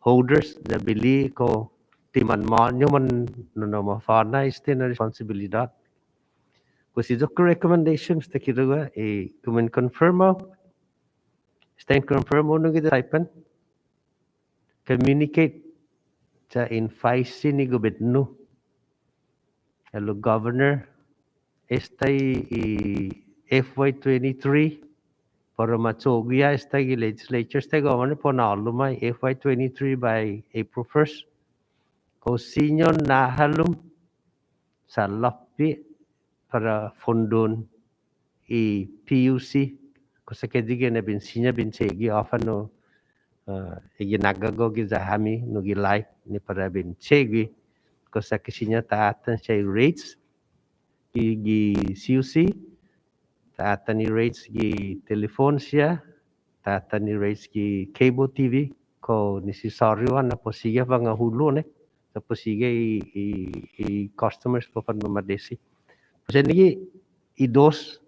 holders the bili ko timan mo nyo man no mo fana is the responsibilidad. Kasi the recommendations te kiruga kumen confirmo stand confirm mo nung typen communicate sa infaisi ni gobyerno. Hello governor estay FY23 para matsogia estay legislature estay governor po na alumay FY23 by April 1st. Kung sinyo nahalum sa lapi para fundon PUC kung sa kediga na binsinya binsegi often no iginagago gizahami no gilay ni para binsegi kung sa kisinya taatan siya rates gi CUC taatan ni rates gi telephone siya taatan ni rates gi cable TV ko necessaryo na posiga mga hulo ne sa posiga i customers po pan mamadesi kasi nigi idos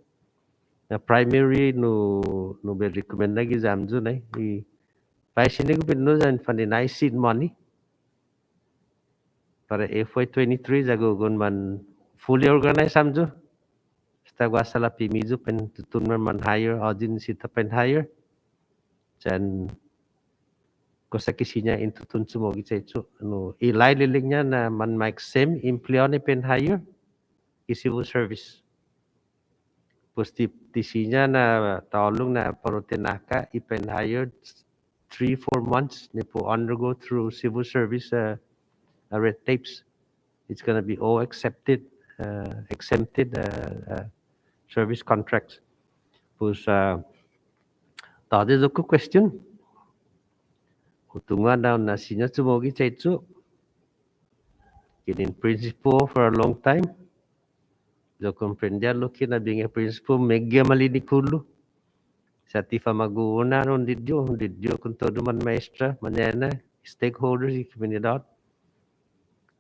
na primary no be recommend na gizamzo na pa sinigo pinno jan faninay seed money para FY23 jagogon man fully organized samjo stagwa sala pimizo pen tutun man hire audin sita pen hire jan ko sa kisinya intutun sumo gitsecho no ilay lilingnya na man make same employee ni pen hire civil service posti tisinya na taulung na parotenaka ipen hire 3-4 months ni po undergo through civil service red tapes. It's going to be all exempted service contracts. Pues tadi aku question. Utungan daw na sinya sumogi chetsu. In principle for a long time. Jo comprender lo kina being a principle megya malinikulo. Sa tifa maguna non didyo kung todo man maestra manena stakeholders i comunidad.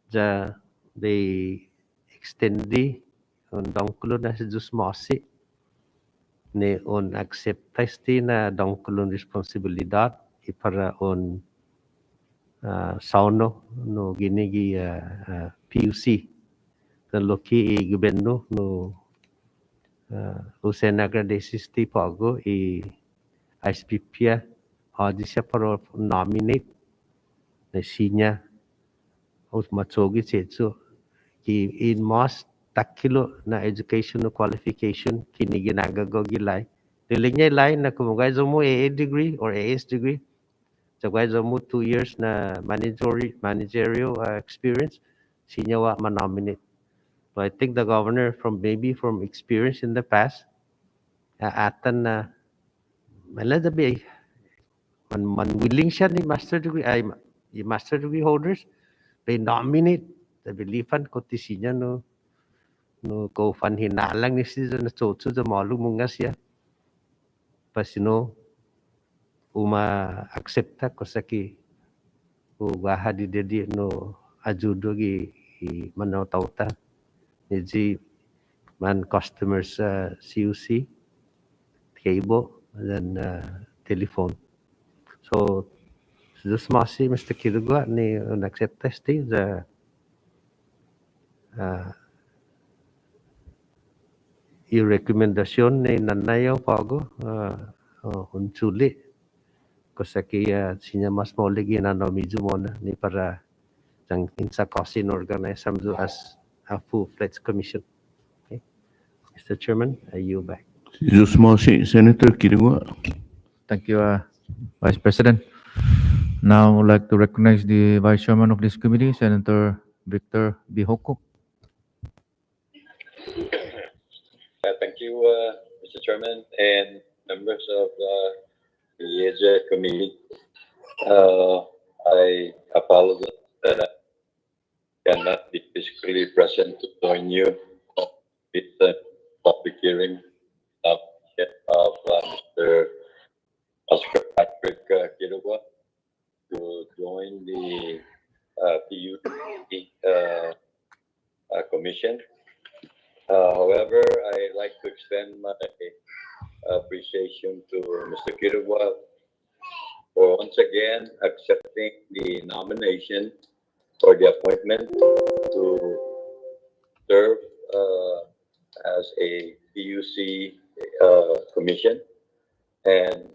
Ja they extendi on dongkulo na sa Diyos masi ne on acceptasti na dongkulo responsibilidad para on sauno no ginigi PUC na loki i gobyerno no Usena gradesisti pago i SPP hadisya para nominate na sinya os matsogi chetso ki in mas takilo na educational qualification kini ginagago gilay dilingnya ilay na kumugay mo AA degree or AS degree sagway mo 2 years na managerial experience sinya wa manominate. So I think the governor from experience in the past atan na maladabi man willing siya ni master degree holders they nominate the beliefan ko tisinya no ko fan hinalang ni siya na tsotso sa malu munga siya pasino uma accepta ko saki ugaha di dedi no ajudo gi manaw tauta ni man customers CUC cable and telephone. So this masi Mr. Kirugwa ni accept testing the rekomendasyon ni nanayo pago unsuli kosaki sinya mas molegi na nomizu mona ni para jang insa kosin organize samzu as a full-fledged commission. Okay. Mr. Chairman, I yield back. Senator Kirugwa. Thank you, Vice President. Now I would like to recognize the Vice Chairman of this committee, Senator Victor Bihoko. Thank you, Mr. Chairman and members of the EAGI committee. I apologize that I cannot be physically present to join you with the public hearing of Mr. Oscar Patrick Kirugwa to join the PUC commission. However, I'd like to extend my appreciation to Mr. Kirugwa for once again accepting the nomination for the appointment to serve as a PUC commission. And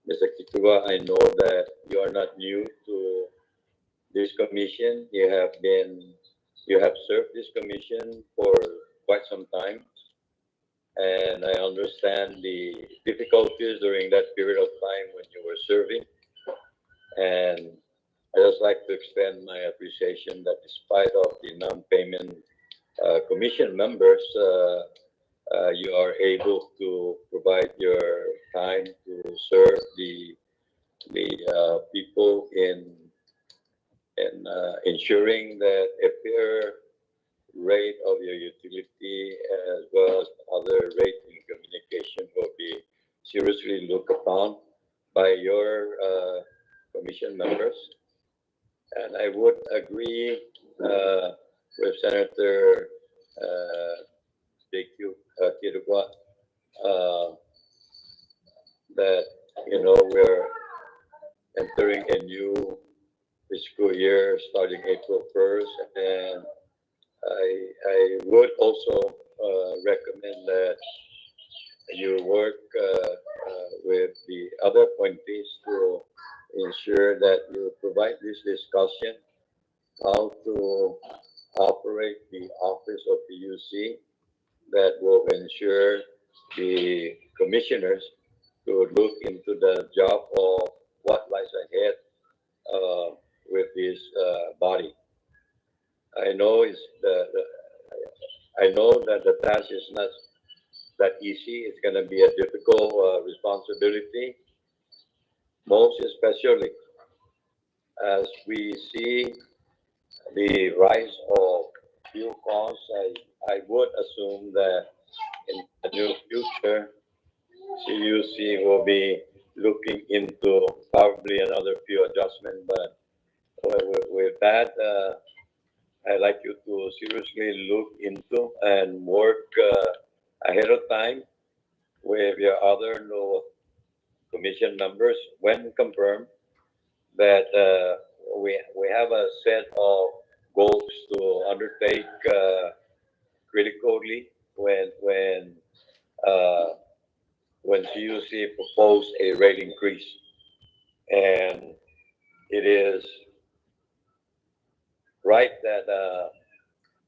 Mr. Kitua, I know that you are not new to this commission. You have served this commission for quite some time. And I understand the difficulties during that period of time when you were serving. And I just like to extend my appreciation that despite of the non-payment commission members, you are able to provide your time to serve the people in ensuring that a fair rate of your utility as well as other rate in communication will be seriously looked upon by your commission members. And I would agree with Senator Kirugwa that, we're entering a new fiscal year starting April 1st. And I would also recommend that you work with the other appointees to ensure that you provide this discussion how to operate the office of PUC that will ensure the commissioners to look into the job of what lies ahead with this body. I know I know that the task is not that easy. It's going to be a difficult responsibility, most especially as we see the rise of fuel costs. I would assume that in the near future, CUC will be looking into probably another fuel adjustment. But with that, I'd like you to seriously look into and work ahead of time with your other commission members when confirmed that we have a set of goals to undertake critically when CUC proposed a rate increase. And it is right that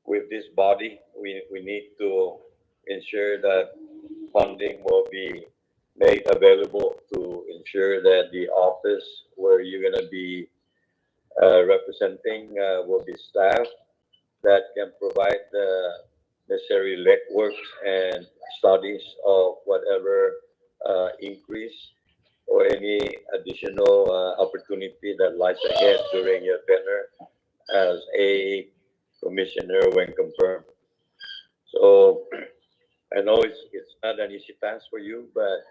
with this body, we need to ensure that funding will be made available to ensure that the office where you're going to be representing will be staffed that can provide the necessary legwork and studies of whatever increase or any additional opportunity that lies ahead during your tenure as a commissioner when confirmed. So I know it's not an easy task for you, but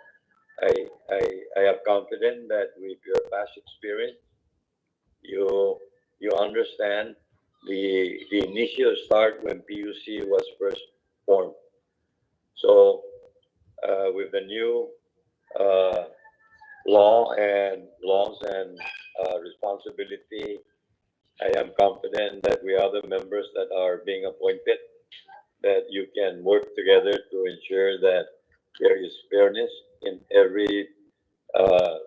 I have confidence that with your past experience, you understand the initial start when PUC was first formed. So with the new laws and responsibility, I am confident that we other members that are being appointed, that you can work together to ensure that there is fairness in every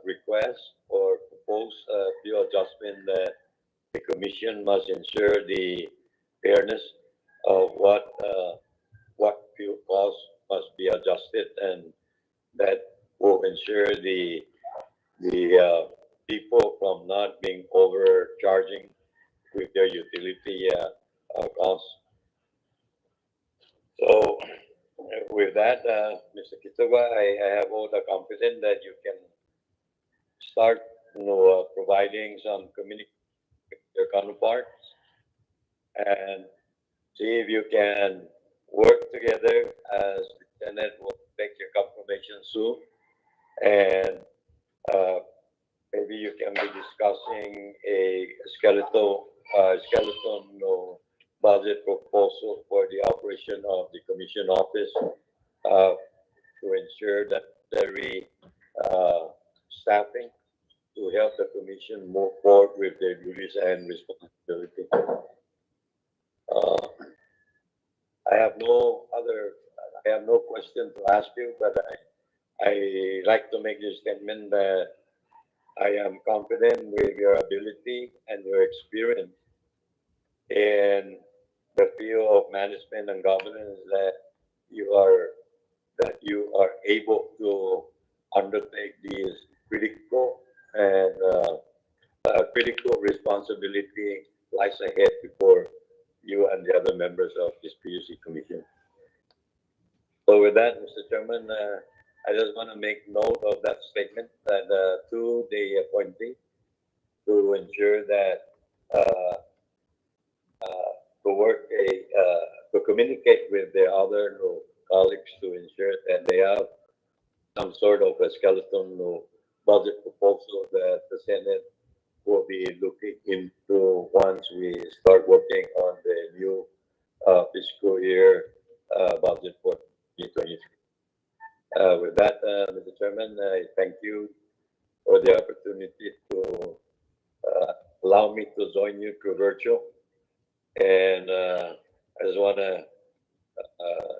request or proposed fuel adjustment, that the commission must ensure the fairness of what fuel costs must be adjusted, and that will ensure the people from not being overcharging with their utility costs. So with that, Mr. Kitawa, I have all the confidence that you can start, providing some communication with your counterparts and see if you can work together, as the Senate will take your confirmation soon, and maybe you can be discussing a skeleton budget proposal for the operation of the commission office to ensure that necessary staffing to help the commission move forward with their duties and responsibility. I have no question to ask you, but I like to make this statement that I am confident with your ability and your experience in the field of management and governance that you are able to undertake these critical and critical responsibility lies ahead before you and the other members of this PUC commission. So with that, Mr. Chairman, I just want to make note of that statement that to the appointee to ensure that to communicate with the other colleagues to ensure that they have some sort of a skeleton budget proposal that the Senate will be looking into once we start working on the new fiscal year budget for 2023. With that, Mr. Chairman, I thank you for the opportunity to allow me to join you through virtual. And I just want to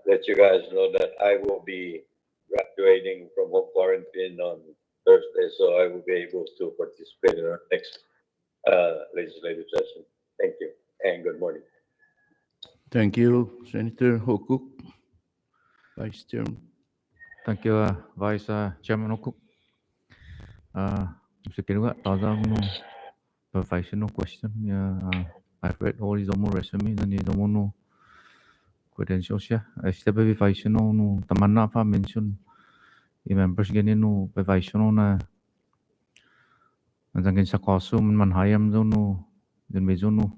let you guys know that I will be graduating from home quarantine on Thursday, so I will be able to participate in our next legislative session. Thank you, and good morning. Thank you, Senator Hokuk. Vice Chairman. Thank you, Vice Chairman Okuk. Mr. Kiruga, professional question. I've read all his own resume and his own credentials. I step professional no tamanna fa mention the members gani no professional na nanjangin sa kaso man hayam do no den mezo no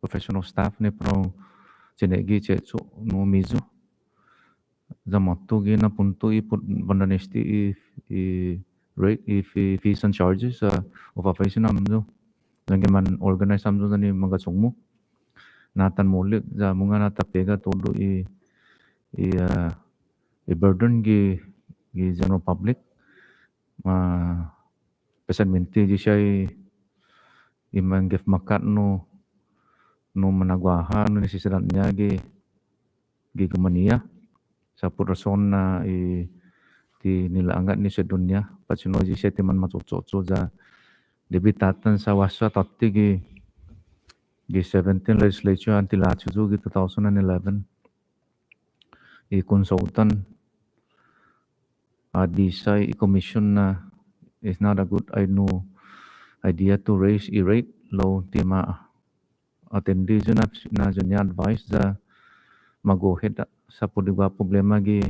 professional staff ne pro jenegi checho no mezo zamatto gi na punto I put bandanesti I rate if fees and charges of operation amdo nangin man organize amdo ni mga sungmo natan molik za munga nata pega todo I burden gi general public pesanmente di siya I manggif makat no managwaha no nisisaran niya gi gumaniya sa rason na ti nila angat ni sa dunya pachino di siya timan matutsotso za debitatan sa wasa tatti gi 17 legislature until achuzo gi 2011 consultant decide commission na is not a good idea to raise rate low tima attendee na janya advice za magohead sa pudigwa problema gi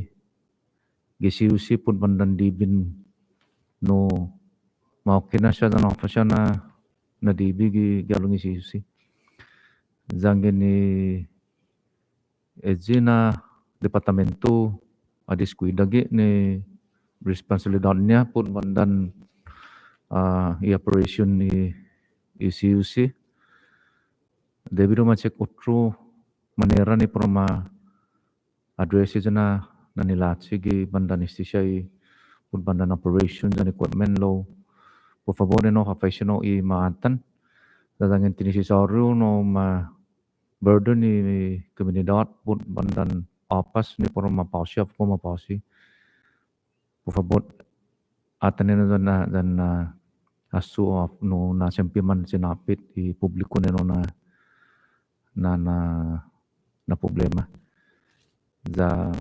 siusi pud bandan dibin no maokina siya na ofasya na dibi gi galungi siusi zangin ni na departamento adiskuida gi ni responsibilidad niya pud bandan operation ni CUC debido macek utro manera ni proma address na nilatsi gi bandan istisya pud bandan operations and equipment law por favor no professional maatan dadangin tinisisaru no burden ni komunidad pud bandan apas ni proma pausia proma pausi por favor atanin dan asu of no na sempiman sinapit publiko neno na problema za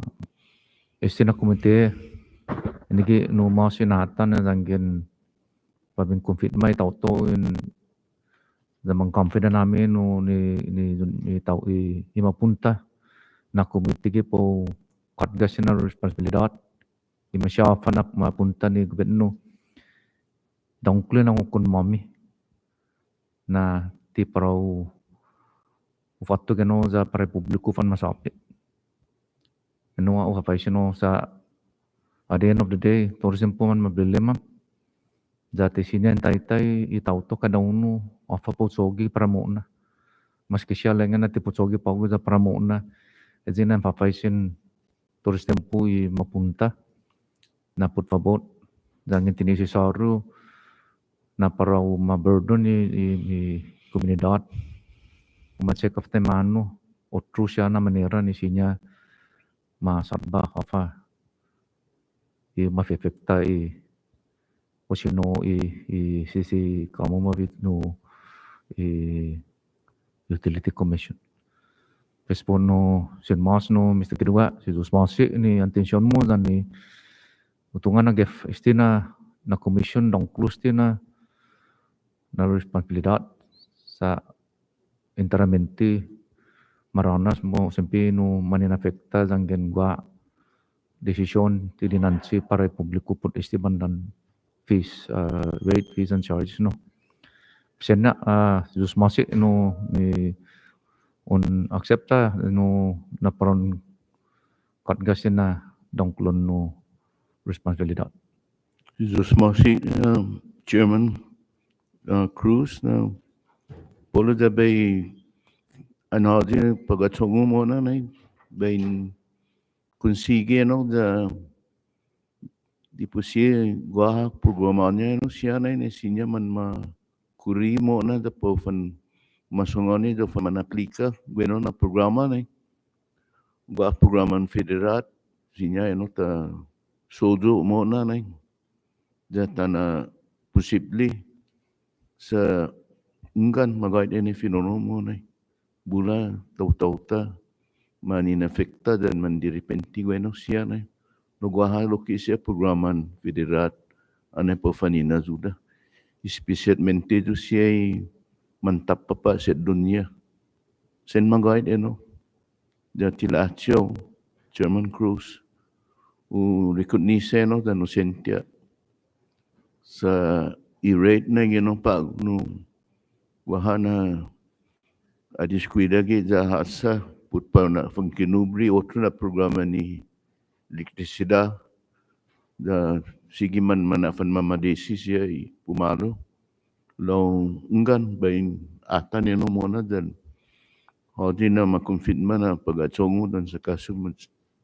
estina komite ini no mau sinatan na dangin pabing confirmay tauto in zamang confident namin no ni tau imapunta na komite gi po katgas na responsibilidad imasyafa na mapunta ni gobyerno dangkle na ukun mami na ti parau ufatto gano za para publiko fan masapit ano nga uhapaisino sa at the end of the day tourism po man mablilema dati sinyan tay itauto kada uno ofa po sogi para mo na maski siya lang na ti po sogi pa za para mo na ezinan papaisin tourism po mapunta na por favor dangin tinisisaru na para ma-burden i komunidad, ma-check of the mano, o true siya na manera ni siya masatba kafa, ma-efekta o sino sisi kamu mabit no utility commission. Pes no sin mas no Mr. Kedua, si dos masi ni intention mo dan ni utungan na gef istina na commission dong close na responsibilidad sa enteramente maranas mo sempi no manin afekta janggen gua desisyon ti dinansi para publiko put istiban dan fees, rate, fees and charges no. Sena sus masih no ni on accepta no na paron katgasin na dongklon no responsibilidad. Jesus Mosi, Chairman Cruz, na polo da bay ano din pagatungo mo na bay konsige no da di po siya gua programa niya no siya na siya man kuri mo na da po fan masungani da fan manaklika bueno na programa na gua programa federal siya no ta sodo mo na da tana posible sa unggan magayad ini finono mo na bula tau ta maninafekta dan mandiripenti bueno siya na nagwahalo ki siya programan federal ane po fanina zuda especialmente do siya mantap pa sa dunia sen magayad da tila atyo Chairman Cruz o recognize no da nosentia sa i-rate na pa no wahana adiskuida gi za hasa put pa na fangkinubri otro na programa ni elektrisida da sige man manafan mamadesi siya pumalo law unggan bayin atan no mona dan hodi na makonfirma na pagatsongo dan sa kaso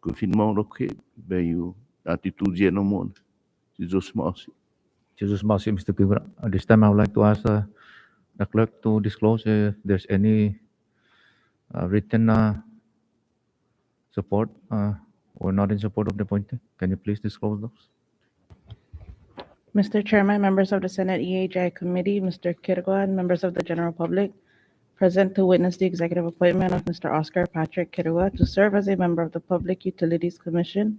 konfirma roke bayu attitude no mona Jesus Masi. Jesus Masi, Mr. Kibra. At this time, I would like to ask the clerk to disclose if there's any written support or not in support of the appointee. Can you please disclose those? Mr. Chairman, members of the Senate EAGI Committee, Mr. Kirgwa, and members of the general public, present to witness the executive appointment of Mr. Oscar Patrick Kirgwa to serve as a member of the Public Utilities Commission.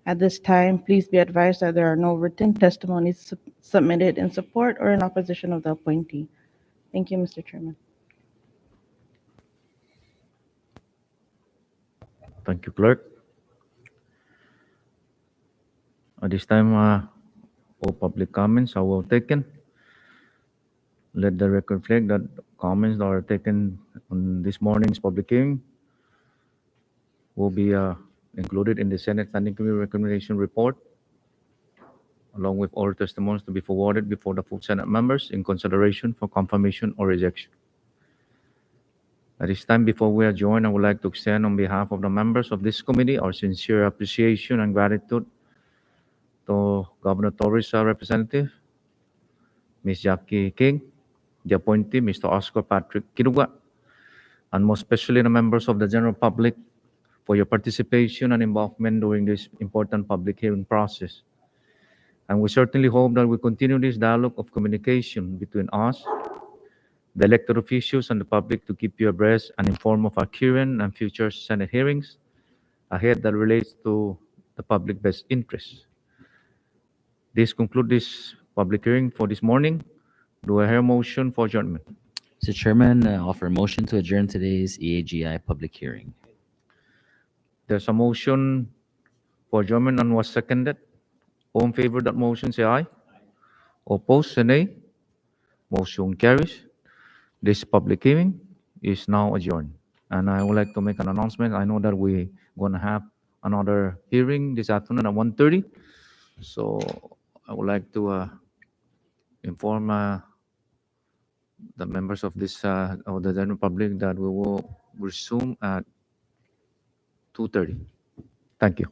At this time, please be advised that there are no written testimonies submitted in support or in opposition of the appointee. Thank you, Mr. Chairman. Thank you, clerk. At this time, all public comments are well taken. Let the record reflect that comments that are taken on this morning's public hearing will be included in the Senate Standing Committee recommendation report, along with all testimonies to be forwarded before the full Senate members in consideration for confirmation or rejection. At this time, before we adjourn, I would like to extend on behalf of the members of this committee our sincere appreciation and gratitude to Governor Torres' representative, Ms. Jackie King, the appointee, Mr. Oscar Patrick Kirugwa, and most especially the members of the general public for your participation and involvement during this important public hearing process. And we certainly hope that we continue this dialogue of communication between us, the elected officials, and the public to keep you abreast and informed of our current and future Senate hearings ahead that relates to the public best interest. This concludes this public hearing for this morning. Do I hear a motion for adjournment? Mr. Chairman, I offer a motion to adjourn today's EAGI public hearing. There's a motion for adjournment and was seconded. All in favor of that motion, say aye. Opposed, say nay. Motion carries. This public hearing is now adjourned. And I would like to make an announcement. I know that we're going to have another hearing this afternoon at 1:30. So I would like to inform the members of this of the general public that we will resume at 2:30. Thank you.